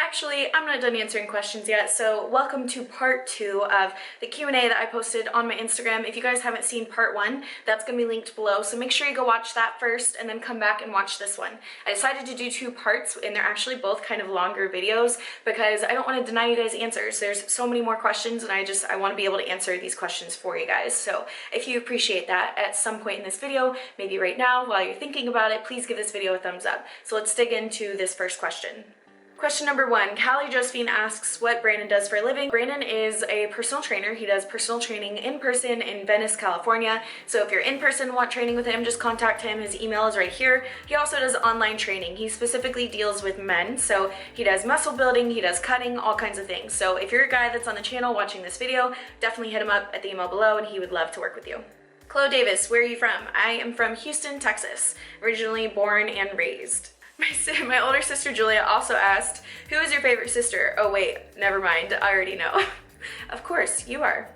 Actually, I'm not done answering questions yet, so welcome to part 2 of the Q&A that I posted on my Instagram. If you guys haven't seen part 1, that's going to be linked below, so make sure you go watch that first and then come back and watch this one. I decided to do 2 parts, and they're actually both kind of longer videos because I don't want to deny you guys answers. There's so many more questions, and I want to be able to answer these questions for you guys. So if you appreciate that at some point in this video, maybe right now while you're thinking about it, please give this video a thumbs up. So let's dig into this first question. Question number 1, Cali Josephine asks what Brandon does for a living. Brandon is a personal trainer. He does personal training in person in Venice, California. So if you're in person and want training with him, just contact him. His email is right here. He also does online training. He specifically deals with men. So he does muscle building, he does cutting, all kinds of things. So if you're a guy that's on the channel watching this video, definitely hit him up at the email below and he would love to work with you. Chloe Davis, where are you from? I am from Houston, Texas, originally born and raised. My older sister Julia also asked, who is your favorite sister? Oh wait, never mind, I already know. Of course, you are.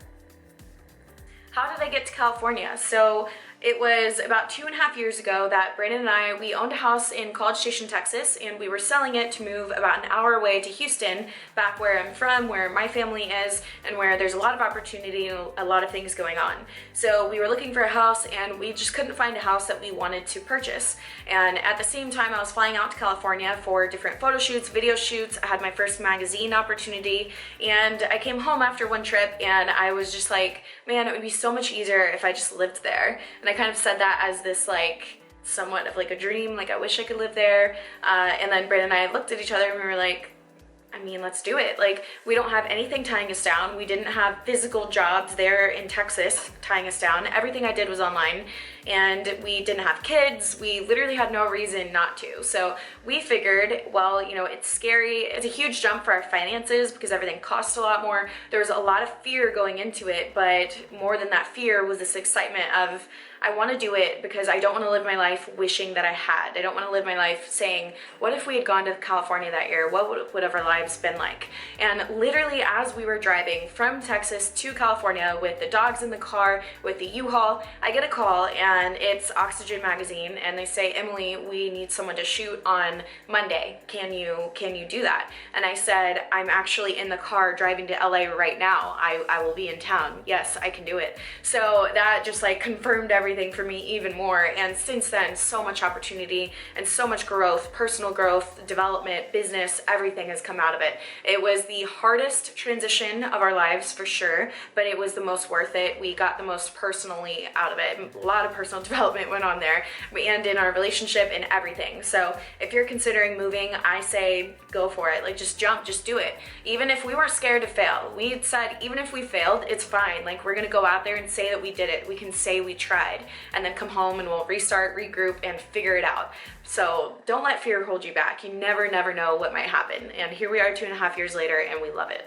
How did I get to California? So it was about 2.5 years ago that Brandon and we owned a house in College Station, Texas, and we were selling it to move about an hour away to Houston, back where I'm from, where my family is, and where there's a lot of opportunity and a lot of things going on. So we were looking for a house, and we just couldn't find a house that we wanted to purchase. And at the same time, I was flying out to California for different photo shoots, video shoots. I had my first magazine opportunity, and I came home after one trip, and I was just like, man, it would be so much easier if I just lived there. And I kind of said that as this like somewhat of like a dream, like I wish I could live there. And then Brandon and I looked at each other and we were like, I mean, let's do it. Like, we don't have anything tying us down. We didn't have physical jobs there in Texas tying us down. Everything I did was online, and we didn't have kids. We literally had no reason not to. So we figured, well, you know, it's scary. It's a huge jump for our finances because everything costs a lot more. There was a lot of fear going into it, but more than that fear was this excitement of, I want to do it because I don't want to live my life wishing that I had. I don't want to live my life saying, what if we had gone to California that year? What would have our lives been like? And literally as we were driving from Texas to California with the dogs in the car, with the U-Haul, I get a call and it's Oxygen magazine, and they say, Emily, we need someone to shoot on Monday. Can you do that? And I said, I'm actually in the car driving to LA right now. I will be in town. Yes, I can do it. So that just like confirmed everything for me even more. And since then, so much opportunity and so much growth, personal growth, development, business, everything has come out of it. It was the hardest transition of our lives for sure, but it was the most worth it. We got the most personally out of it. A lot of personal development went on there, and in our relationship and everything. So if you're considering moving, I say go for it. Like, just jump, just do it. Even if we weren't scared to fail, we had said even if we failed, it's fine. Like, we're gonna go out there and say that we did it. We can say we tried, and then come home and we'll restart, regroup, and figure it out. So don't let fear hold you back. You never know what might happen. And here we are 2.5 years later, and we love it.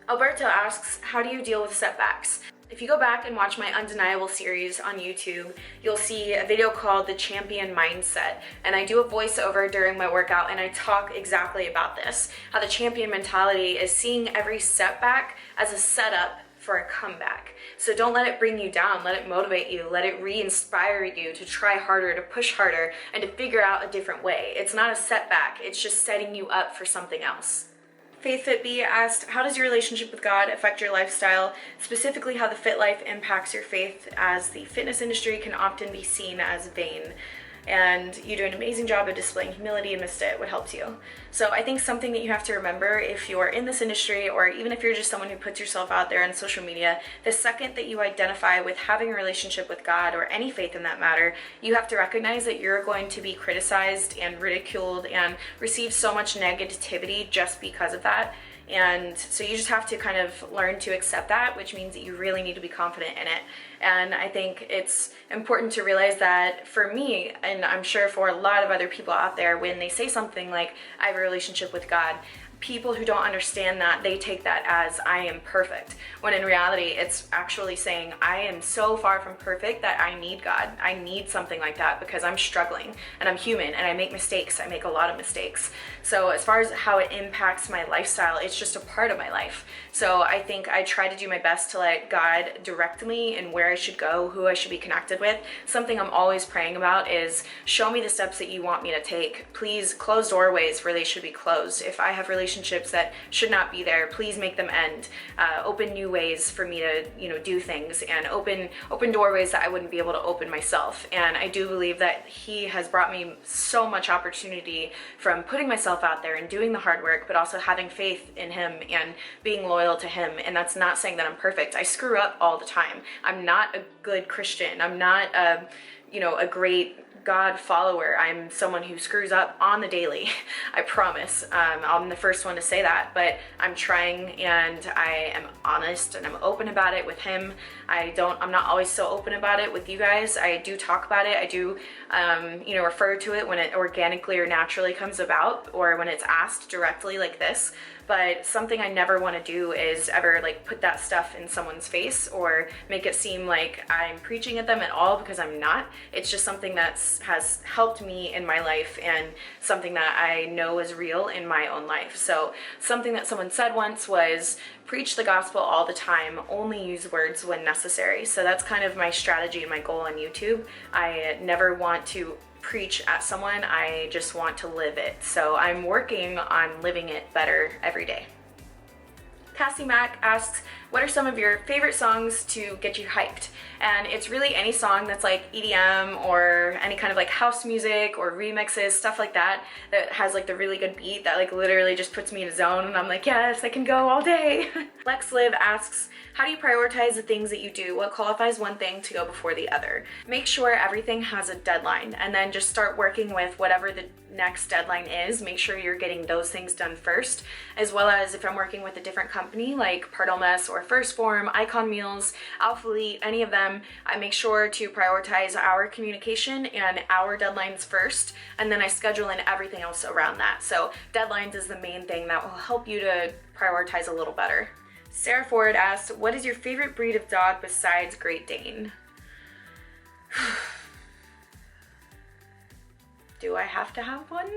Alberto asks, how do you deal with setbacks? If you go back and watch my Undeniable series on YouTube, you'll see a video called The Champion Mindset. And I do a voiceover during my workout, and I talk exactly about this. How the champion mentality is seeing every setback as a setup for a comeback. So don't let it bring you down, let it motivate you, let it re-inspire you to try harder, to push harder, and to figure out a different way. It's not a setback, it's just setting you up for something else. FaithFitB asked, how does your relationship with God affect your lifestyle, specifically how the fit life impacts your faith, as the fitness industry can often be seen as vain? And you do an amazing job of displaying humility amidst it, what helps you. So I think something that you have to remember if you're in this industry, or even if you're just someone who puts yourself out there on social media, the second that you identify with having a relationship with God, or any faith in that matter, you have to recognize that you're going to be criticized and ridiculed and receive so much negativity just because of that. And so you just have to kind of learn to accept that, which means that you really need to be confident in it. And I think it's important to realize that for me, and I'm sure for a lot of other people out there, when they say something like, I have a relationship with God, people who don't understand that, they take that as I am perfect, when in reality it's actually saying I am so far from perfect that I need God. I need something like that because I'm struggling and I'm human and I make mistakes. I make a lot of mistakes. So as far as how it impacts my lifestyle, it's just a part of my life. So I think I try to do my best to let God direct me in where I should go, who I should be connected with, something I'm always praying about is show me the steps that you want me to take. Please close doorways where they should be closed. If I have relationships that should not be there, please make them end. Open new ways for me to, you know, do things, and open doorways that I wouldn't be able to open myself. And I do believe that he has brought me so much opportunity from putting myself out there and doing the hard work, but also having faith in him and being loyal to him. And that's not saying that I'm perfect. I screw up all the time. I'm not a good Christian. I'm not a, you know, a great God follower. I'm someone who screws up on the daily. I promise. I'm the first one to say that, but I'm trying, and I am honest and I'm open about it with him. I'm not always so open about it with you guys. I do talk about it. I do, you know, refer to it when it organically or naturally comes about, or when it's asked directly like this. But something I never want to do is ever like put that stuff in someone's face or make it seem like I'm preaching at them at all, because I'm not. It's just something that has helped me in my life and something that I know is real in my own life. So something that someone said once was, preach the gospel all the time, only use words when necessary. So that's kind of my strategy and my goal on YouTube. I never want to preach at someone, I just want to live it. So I'm working on living it better every day. Cassie Mack asks, what are some of your favorite songs to get you hyped? And it's really any song that's like EDM or any kind of like house music or remixes, stuff like that, that has like the really good beat that like literally just puts me in a zone, and I'm like, yes, I can go all day. Lex Liv asks, how do you prioritize the things that you do? What qualifies one thing to go before the other? Make sure everything has a deadline, and then just start working with whatever the next deadline is. Make sure you're getting those things done first, as well as if I'm working with a different company like Pardomas or First Form, Icon Meals, Alphalete, any of them, I make sure to prioritize our communication and our deadlines first, and then I schedule in everything else around that. So deadlines is the main thing that will help you to prioritize a little better. Sarah Ford asks, what is your favorite breed of dog besides Great Dane? Do I have to have one?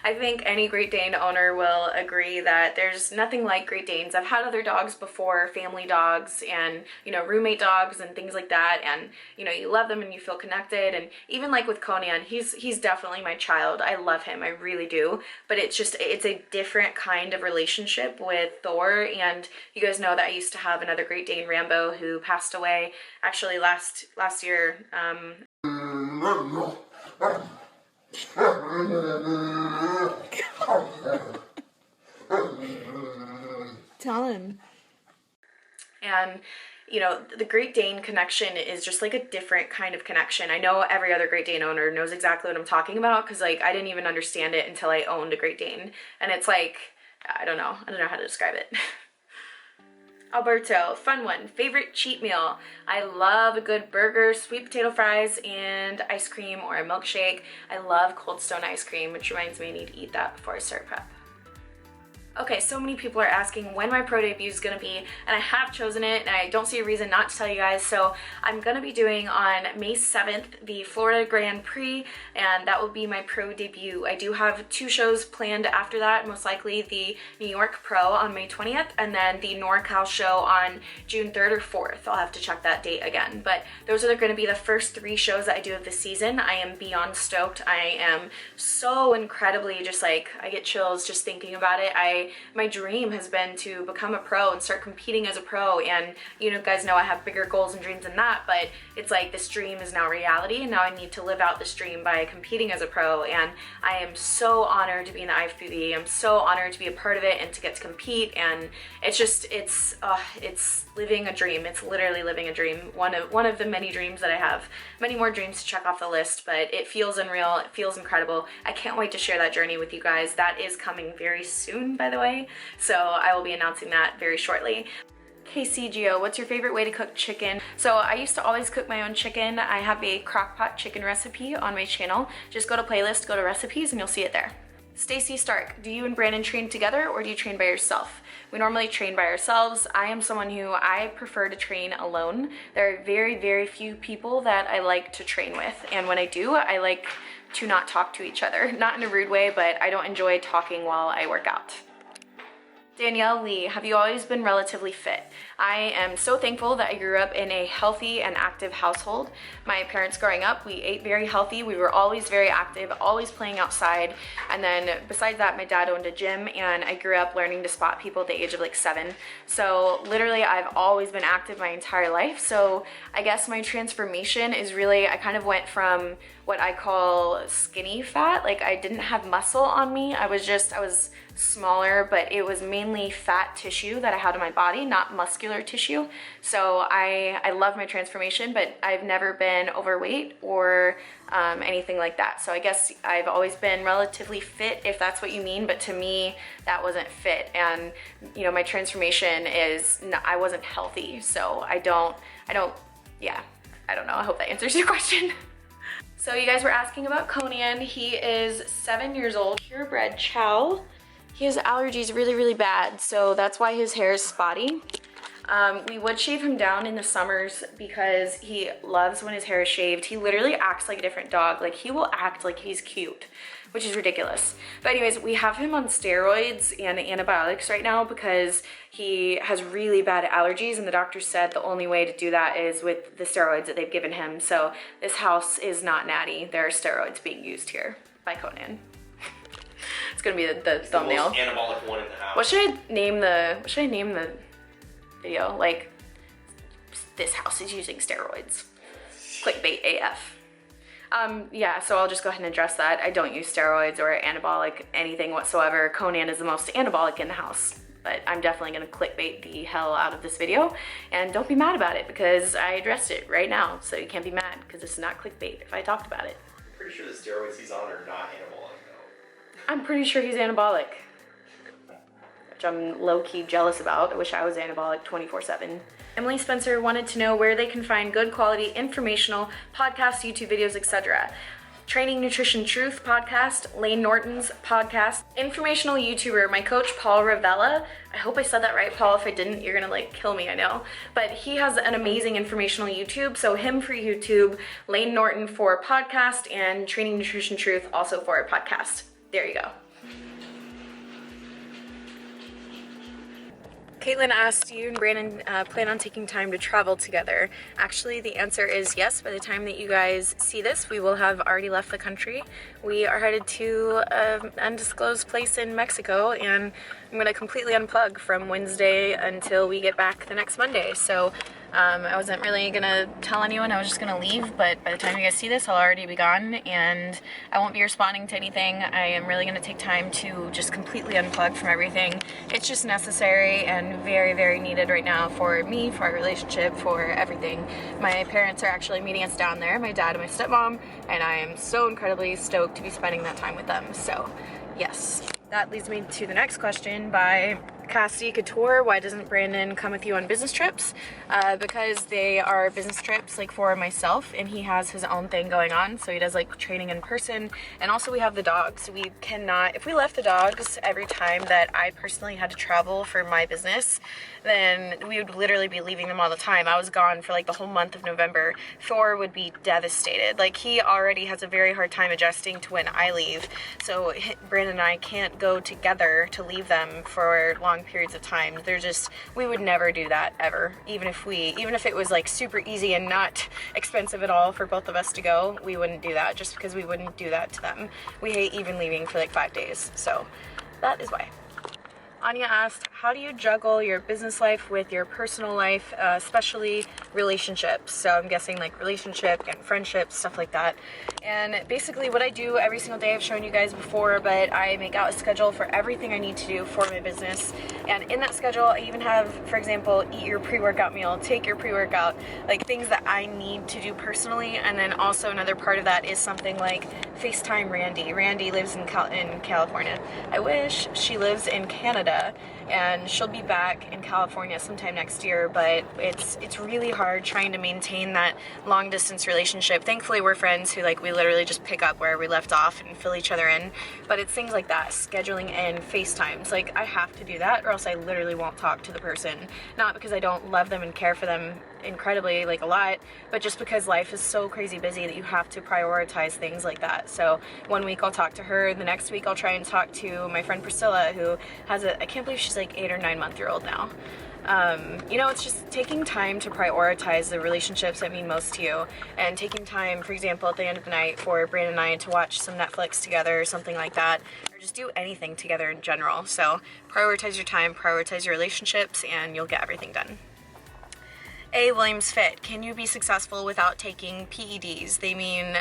I think any Great Dane owner will agree that there's nothing like Great Danes. I've had other dogs before, family dogs and, you know, roommate dogs and things like that, and, you know, you love them and you feel connected. And even like with Conan, he's definitely my child. I love him, I really do. But it's a different kind of relationship with Thor. And you guys know that I used to have another Great Dane, Rambo, who passed away actually last year. Tell him. And you know, the Great Dane connection is just like a different kind of connection. I know every other Great Dane owner knows exactly what I'm talking about, because like I didn't even understand it until I owned a Great Dane, and it's like, I don't know how to describe it. Alberto, fun one. Favorite cheat meal? I love a good burger, sweet potato fries, and ice cream or a milkshake. I love Cold Stone ice cream, which reminds me I need to eat that before I start prep. Okay, so many people are asking when my pro debut is going to be, and I have chosen it, and I don't see a reason not to tell you guys. So I'm going to be doing on May 7th the Florida Grand Prix, and that will be my pro debut. I do have 2 shows planned after that, most likely the New York Pro on May 20th, and then the NorCal show on June 3rd or 4th. I'll have to check that date again, but those are going to be the first 3 shows that I do of the season. I am beyond stoked. I am so incredibly just like, I get chills just thinking about it. My dream has been to become a pro and start competing as a pro, and you know, guys know I have bigger goals and dreams than that, but it's like this dream is now reality, and now I need to live out this dream by competing as a pro. And I am so honored to be in the IFBB. I'm so honored to be a part of it and to get to compete, and it's just, it's living a dream. It's literally living a dream. One of the many dreams that I have. Many more dreams to check off the list, but it feels unreal. It feels incredible. I can't wait to share that journey with you guys. That is coming very soon, by the way, so I will be announcing that very shortly. KCGO, what's your favorite way to cook chicken? So I used to always cook my own chicken. I have a crock-pot chicken recipe on my channel. Just go to playlist, go to recipes, and you'll see it there. Stacy Stark, do you and Brandon train together or do you train by yourself? We normally train by ourselves. I am someone who I prefer to train alone. There are very, very few people that I like to train with, and when I do, I like to not talk to each other. Not in a rude way, but I don't enjoy talking while I work out. Danielle Lee, have you always been relatively fit? I am so thankful that I grew up in a healthy and active household. My parents growing up, we ate very healthy. We were always very active, always playing outside. And then besides that, my dad owned a gym and I grew up learning to spot people at the age of like 7. So literally I've always been active my entire life. So I guess my transformation is really, I kind of went from what I call skinny fat. Like I didn't have muscle on me. I was smaller, but it was mainly fat tissue that I had in my body, not muscular tissue. So I love my transformation, but I've never been overweight or anything like that. So I guess I've always been relatively fit, if that's what you mean, but to me, that wasn't fit. And you know, my transformation is, I wasn't healthy. So I don't know. I hope that answers your question. So you guys were asking about Conan. He is 7 years old, purebred chow. He has allergies really, really bad, so that's why his hair is spotty. We would shave him down in the summers because he loves when his hair is shaved. He literally acts like a different dog. Like he will act like he's cute, which is ridiculous. But anyways, we have him on steroids and antibiotics right now because he has really bad allergies, and the doctor said the only way to do that is with the steroids that they've given him. So this house is not natty. There are steroids being used here by Conan. It's gonna be the thumbnail. The most anabolic one in the house. What should I name the video? Like, this house is using steroids. Clickbait AF. Yeah, so I'll just go ahead and address that. I don't use steroids or anabolic anything whatsoever. Conan is the most anabolic in the house. But I'm definitely gonna clickbait the hell out of this video. And don't be mad about it because I addressed it right now. So you can't be mad because this is not clickbait if I talked about it. I'm pretty sure the steroids he's on are not anabolic. I'm pretty sure he's anabolic, which I'm low-key jealous about. I wish I was anabolic 24/7. Emily Spencer wanted to know where they can find good quality informational podcasts, YouTube videos, etc. Training Nutrition Truth podcast, Lane Norton's podcast, informational YouTuber, my coach Paul Ravella. I hope I said that right, Paul. If I didn't, you're gonna like kill me, I know. But he has an amazing informational YouTube, so him for YouTube, Lane Norton for podcast, and Training Nutrition Truth also for a podcast. There you go. Caitlin asked, do you and Brandon plan on taking time to travel together? Actually, the answer is yes. By the time that you guys see this, we will have already left the country. We are headed to an undisclosed place in Mexico, and I'm gonna completely unplug from Wednesday until we get back the next Monday. So I wasn't really gonna tell anyone, I was just gonna leave, but by the time you guys see this, I'll already be gone and I won't be responding to anything. I am really gonna take time to just completely unplug from everything. It's just necessary and very, very needed right now for me, for our relationship, for everything. My parents are actually meeting us down there, my dad and my stepmom, and I am so incredibly stoked to be spending that time with them. So yes, that leads me to the next question by Cassidy Couture. Why doesn't Brandon come with you on business trips? Because they are business trips like for myself, and he has his own thing going on, so he does like training in person, and also we have the dogs. We cannot, if we left the dogs every time that I personally had to travel for my business, then we would literally be leaving them all the time. I was gone for like the whole month of November. Thor would be devastated. Like he already has a very hard time adjusting to when I leave, so Brandon and I can't go together to leave them for long periods of time. They're just, we would never do that ever. Even if it was like super easy and not expensive at all for both of us to go, we wouldn't do that just because we wouldn't do that to them. We hate even leaving for like 5 days. So that is why. Anya asked, how do you juggle your business life with your personal life, especially relationships? So I'm guessing like relationship and friendships, stuff like that. And basically what I do every single day, I've shown you guys before, but I make out a schedule for everything I need to do for my business. And in that schedule, I even have, for example, eat your pre-workout meal, take your pre-workout, like things that I need to do personally. And then also another part of that is something like FaceTime Randy. Randy lives in California. I wish she lives in Canada, and she'll be back in California sometime next year, but it's really hard trying to maintain that long distance relationship. Thankfully we're friends who like we literally just pick up where we left off and fill each other in, but it's things like that, scheduling in FaceTimes. Like I have to do that or else I literally won't talk to the person, not because I don't love them and care for them incredibly, like a lot, but just because life is so crazy busy that you have to prioritize things like that. So one week I'll talk to her, the next week I'll try and talk to my friend Priscilla, who has I can't believe she's like 8 or 9 month year old now. You know, it's just taking time to prioritize the relationships that mean most to you, and taking time, for example, at the end of the night for Brandon and I to watch some Netflix together or something like that, or just do anything together in general. So prioritize your time, prioritize your relationships, and you'll get everything done. A. Williams Fit, can you be successful without taking PEDs? They mean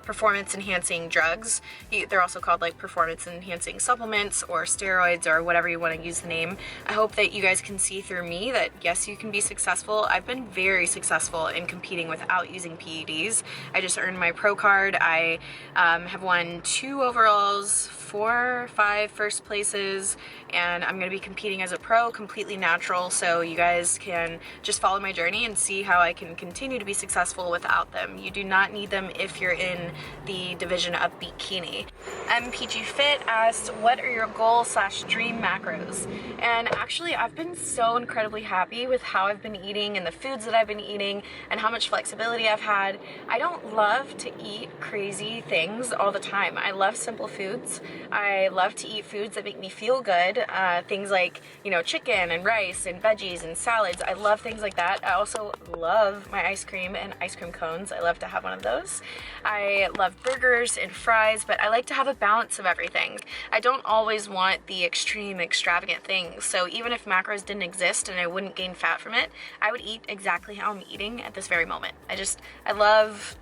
performance enhancing drugs. They're also called like performance enhancing supplements or steroids or whatever you want to use the name. I hope that you guys can see through me that yes, you can be successful. I've been very successful in competing without using PEDs. I just earned my pro card. I have won 2 overalls, 4, 5 first places, and I'm going to be competing as a pro, completely natural, so you guys can just follow my journey and see how I can continue to be successful without them. You do not need them if you're in the division of bikini. MPG Fit asked, what are your goal/dream macros? And actually, I've been so incredibly happy with how I've been eating and the foods that I've been eating and how much flexibility I've had. I don't love to eat crazy things all the time. I love simple foods. I love to eat foods that make me feel good. Things like, you know, chicken and rice and veggies and salads. I love things like that. I also love my ice cream and ice cream cones. I love to have one of those. I love burgers and fries, but I like to have a balance of everything. I don't always want the extreme, extravagant things. So even if macros didn't exist and I wouldn't gain fat from it, I would eat exactly how I'm eating at this very moment. I love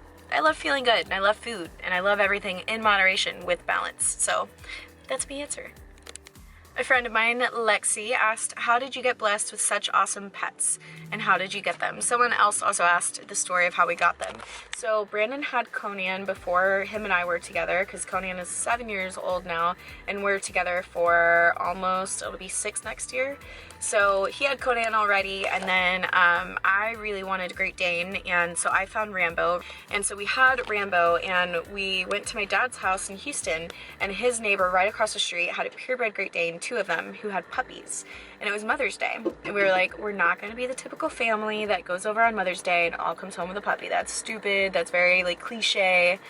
feeling good, and I love food, and I love everything in moderation with balance. So that's my answer. A friend of mine, Lexi, asked, how did you get blessed with such awesome pets, and how did you get them? Someone else also asked the story of how we got them. So Brandon had Conan before him and I were together, because Conan is 7 years old now, and we're together for almost, it'll be 6 next year. So he had Conan already, and then I really wanted a Great Dane, and so I found Rambo. And so we had Rambo, and we went to my dad's house in Houston, and his neighbor right across the street had a purebred Great Dane, 2 of them, who had puppies. And it was Mother's Day. And we were like, we're not going to be the typical family that goes over on Mother's Day and all comes home with a puppy. That's stupid. That's very, like, cliche.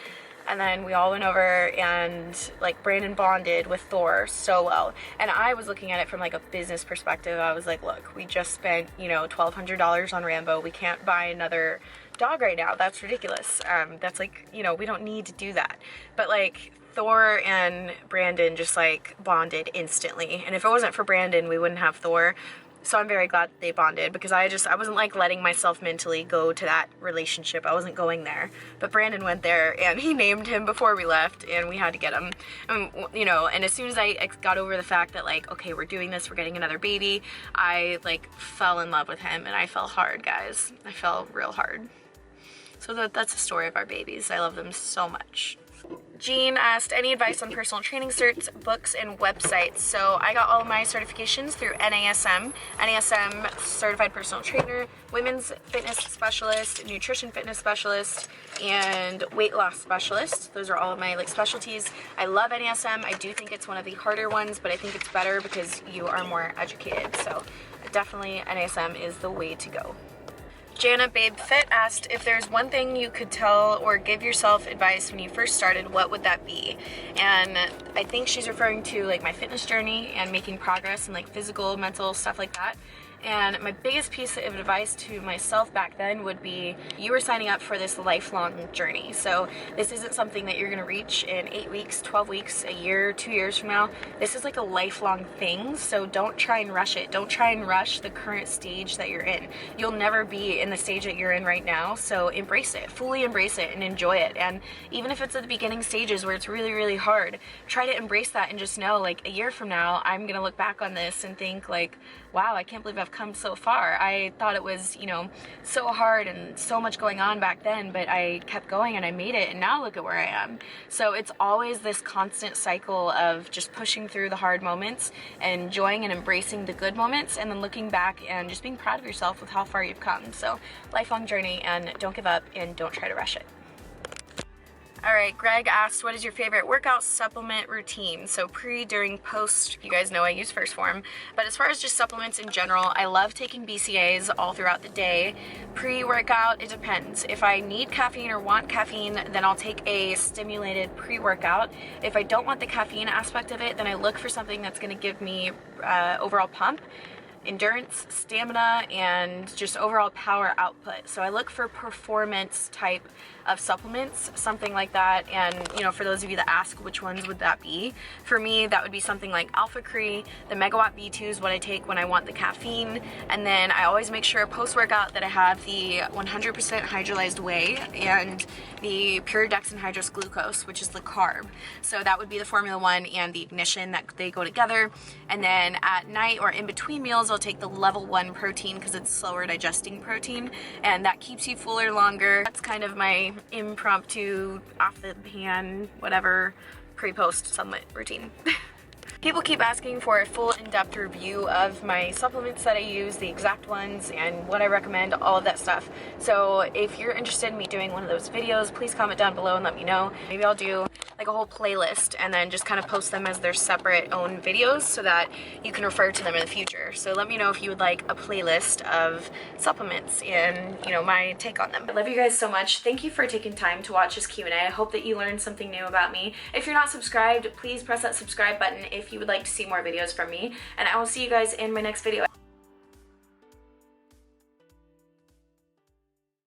And then we all went over and like Brandon bonded with Thor so well. And I was looking at it from like a business perspective. I was like, look, we just spent, you know, $1,200 on Rambo. We can't buy another dog right now. That's ridiculous. That's like, you know, we don't need to do that. But like Thor and Brandon just like bonded instantly. And if it wasn't for Brandon, we wouldn't have Thor. So I'm very glad that they bonded, because I wasn't like letting myself mentally go to that relationship. I wasn't going there. But Brandon went there, and he named him before we left, and we had to get him. You know, and as soon as I got over the fact that like, okay, we're doing this, we're getting another baby, I like fell in love with him, and I fell hard, guys. I fell real hard. So that's the story of our babies. I love them so much. Jean asked, any advice on personal training certs, books, and websites? So I got all of my certifications through NASM. NASM, Certified Personal Trainer, Women's Fitness Specialist, Nutrition Fitness Specialist, and Weight Loss Specialist. Those are all of my like specialties. I love NASM. I do think it's one of the harder ones, but I think it's better because you are more educated. So definitely NASM is the way to go. Jana Babe Fit asked, if there's one thing you could tell or give yourself advice when you first started, what would that be? And I think she's referring to like my fitness journey and making progress and like physical, mental, stuff like that. And my biggest piece of advice to myself back then would be, you are signing up for this lifelong journey. So this isn't something that you're gonna reach in 8 weeks, 12 weeks, a year, 2 years from now. This is like a lifelong thing, so don't try and rush it. Don't try and rush the current stage that you're in. You'll never be in the stage that you're in right now, so embrace it, fully embrace it and enjoy it. And even if it's at the beginning stages where it's really, really hard, try to embrace that and just know like a year from now, I'm gonna look back on this and think like, wow, I can't believe I've come so far. I thought it was, you know, so hard and so much going on back then, but I kept going and I made it, and now look at where I am. So it's always this constant cycle of just pushing through the hard moments and enjoying and embracing the good moments, and then looking back and just being proud of yourself with how far you've come. So lifelong journey, and don't give up and don't try to rush it. All right, Greg asked, what is your favorite workout supplement routine? So pre, during, post, you guys know I use First Form. But as far as just supplements in general, I love taking BCAAs all throughout the day. Pre-workout, it depends. If I need caffeine or want caffeine, then I'll take a stimulated pre-workout. If I don't want the caffeine aspect of it, then I look for something that's gonna give me overall pump, endurance, stamina, and just overall power output. So I look for performance type of supplements, something like that. And you know, for those of you that ask which ones would that be, for me that would be something like Alpha Cree. The Megawatt B2 is what I take when I want the caffeine, and then I always make sure post-workout that I have the 100% hydrolyzed whey and the pure dexanhydrous glucose, which is the carb. So that would be the Formula 1 and the Ignition, that they go together. And then at night or in between meals, I'll take the level 1 protein because it's slower digesting protein, and that keeps you fuller longer. That's kind of my impromptu, off the hand, whatever, pre-post supplement routine. People keep asking for a full in-depth review of my supplements that I use, the exact ones, and what I recommend, all of that stuff. So if you're interested in me doing one of those videos, please comment down below and let me know. Maybe I'll do like a whole playlist and then just kind of post them as their separate own videos so that you can refer to them in the future. So let me know if you would like a playlist of supplements and, you know, my take on them. I love you guys so much. Thank you for taking time to watch this Q&A. I hope that you learned something new about me. If you're not subscribed, please press that subscribe button if you would like to see more videos from me, and I will see you guys in my next video.